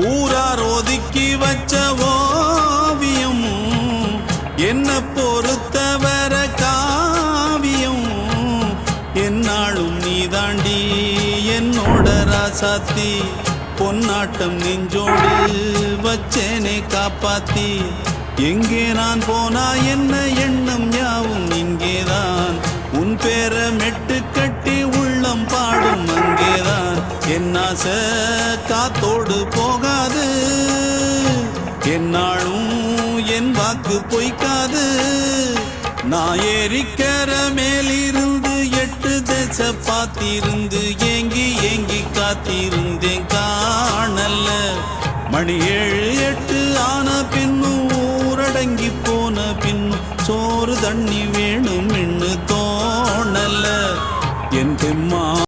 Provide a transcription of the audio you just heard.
ஊரார் ஒதுக்கி வச்ச ஓவியமும் என்ன பொறுத்தவர காவியம் என்னாலும் நீதாண்டி என்னோட ராசாத்தி பொன்னாட்டம் நெஞ்சோடு வச்சேனே காப்பாத்தி எங்கே நான் போனா என்ன எண்ணம் யாவும் இங்கேதான் உன் பேர மெட்டு கட்டி உள்ளம் பாடும் அங்கேதான் என் ஆசை காத்தோடு போகாது என்னாலும் என் வாக்கு பொய்க்காது நான் ஏறிக்கிற மேலிருந்து 8 தேச பார்த்திருந்து ஏங்கி ஏங்கி காத்திருந்தேன் காணல்ல மணி 7 8 ஆன பின்னும் ஊரடங்கி போன பின்னும் சோறு தண்ணி வேணும் என்று தோணல்ல என் தெம்மா